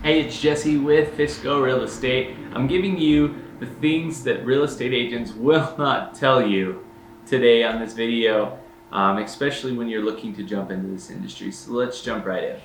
Hey, it's Jesse with Fisco Real Estate. I'm giving you the things that real estate agents will not tell you today on this video, especially when you're looking to jump into this industry. So let's jump right in.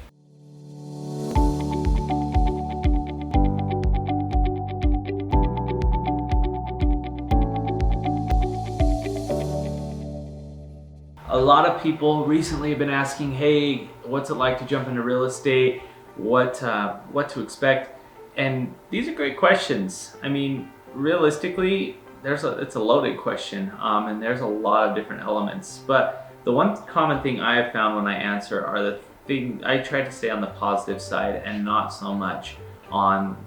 A lot of people recently have been asking, hey, what's it like to jump into real estate? What to expect? And these are great questions. I mean, realistically, it's a loaded question, and there's a lot of different elements. But the one common thing I have found when I answer are the thing I try to stay on the positive side and not so much on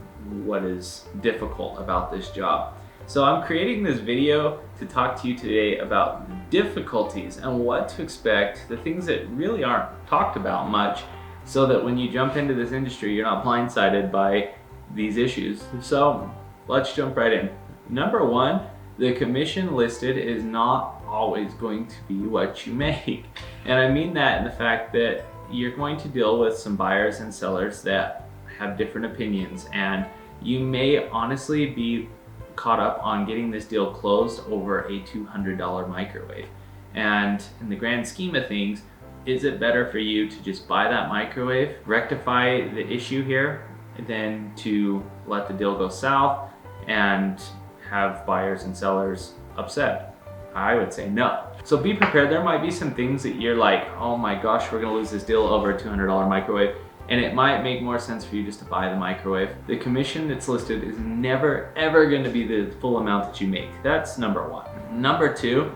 what is difficult about this job. So I'm creating this video to talk to you today about the difficulties and what to expect, the things that really aren't talked about much, so that when you jump into this industry, you're not blindsided by these issues. So let's jump right in. Number one, the commission listed is not always going to be what you make. And I mean that in the fact that you're going to deal with some buyers and sellers that have different opinions, and you may honestly be caught up on getting this deal closed over a $200 microwave. And in the grand scheme of things, is it better for you to just buy that microwave, rectify the issue here, than to let the deal go south and have buyers and sellers upset? I would say no. So be prepared. There might be some things that you're like, oh my gosh, we're gonna lose this deal over a $200 microwave. And it might make more sense for you just to buy the microwave. The commission that's listed is never ever gonna be the full amount that you make. That's number one. Number two,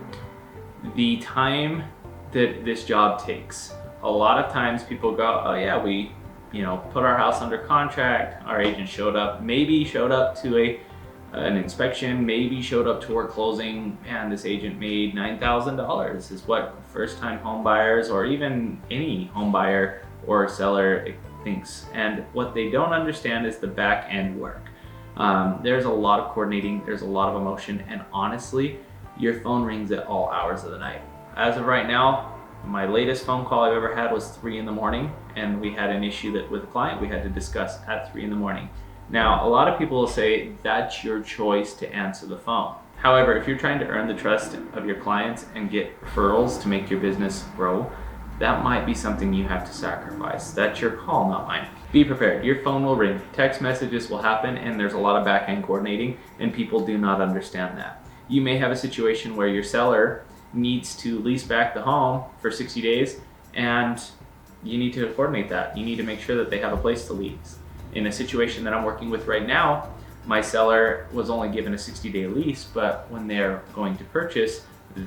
the time that this job takes. A lot of times people go, oh yeah, we put our house under contract, our agent showed up, maybe showed up to an inspection, maybe showed up to our closing, and this agent made $9,000 is what first time home buyers or even any home buyer or seller thinks. And what they don't understand is the back end work. There's a lot of coordinating, there's a lot of emotion, and honestly, your phone rings at all hours of the night. As of right now, my latest phone call I've ever had was 3 in the morning, and we had an issue with a client we had to discuss at 3 in the morning. Now, a lot of people will say that's your choice to answer the phone. However, if you're trying to earn the trust of your clients and get referrals to make your business grow, that might be something you have to sacrifice. That's your call, not mine. Be prepared. Your phone will ring, text messages will happen, and there's a lot of back-end coordinating, and people do not understand that. You may have a situation where your seller needs to lease back the home for 60 days, and you need to coordinate that. You need to make sure that they have a place to lease. In a situation that I'm working with right now, my seller was only given a 60-day lease, but when they're going to purchase,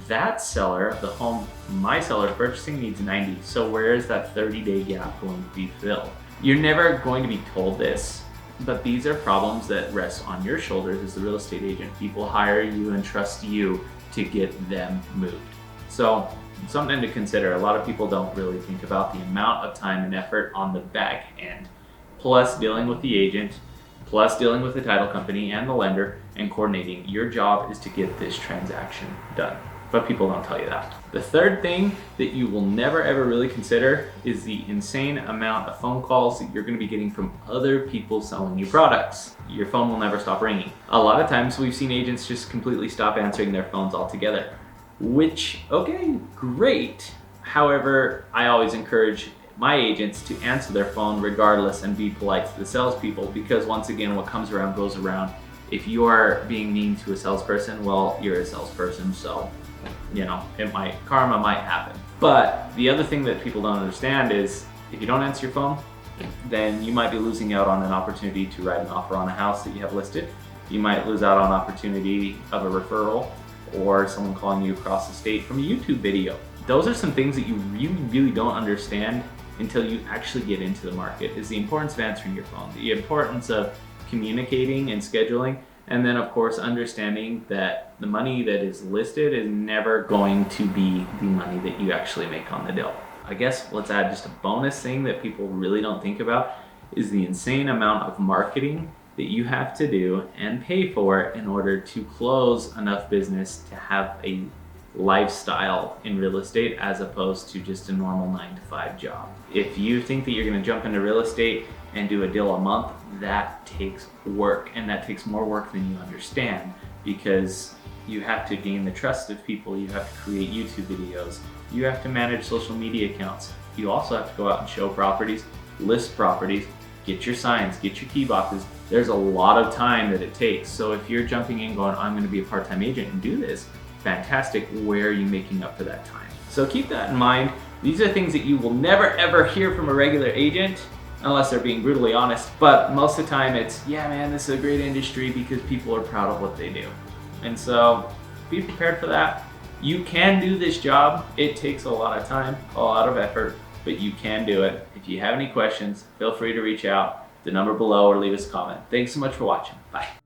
that seller, the home my seller is purchasing, needs 90. So where is that 30-day gap going to be filled? You're never going to be told this, but these are problems that rest on your shoulders as the real estate agent. People hire you and trust you to get them moved. So something to consider. A lot of people don't really think about the amount of time and effort on the back end, plus dealing with the agent, plus dealing with the title company and the lender and coordinating. Your job is to get this transaction done, but people don't tell you that. The third thing that you will never ever really consider is the insane amount of phone calls that you're going to be getting from other people selling you products. Your phone will never stop ringing. A lot of times we've seen agents just completely stop answering their phones altogether, which, okay, great. However, I always encourage my agents to answer their phone regardless and be polite to the salespeople, because once again, what comes around goes around. If you are being mean to a salesperson, well, you're a salesperson, so karma might happen. But the other thing that people don't understand is if you don't answer your phone, then you might be losing out on an opportunity to write an offer on a house that you have listed. You might lose out on opportunity of a referral or someone calling you across the state from a YouTube video. Those are some things that you really don't understand until you actually get into the market, is the importance of answering your phone, the importance of communicating and scheduling, and then of course understanding that the money that is listed is never going to be the money that you actually make on the deal. I guess let's add just a bonus thing that people really don't think about is the insane amount of marketing that you have to do and pay for in order to close enough business to have a lifestyle in real estate as opposed to just a normal 9-to-5 job. If you think that you're going to jump into real estate and do a deal a month, that takes work, and that takes more work than you understand, because you have to gain the trust of people, you have to create YouTube videos, you have to manage social media accounts, you also have to go out and show properties, list properties, get your signs, get your key boxes. There's a lot of time that it takes. So if you're jumping in going, I'm going to be a part-time agent and do this, fantastic, where are you making up for that time? So keep that in mind. These are things that you will never ever hear from a regular agent, unless they're being brutally honest. But most of the time it's, yeah man, this is a great industry because people are proud of what they do. And so be prepared for that. You can do this job. It takes a lot of time, a lot of effort, but you can do it. If you have any questions, feel free to reach out, the number below, or leave us a comment. Thanks so much for watching. Bye.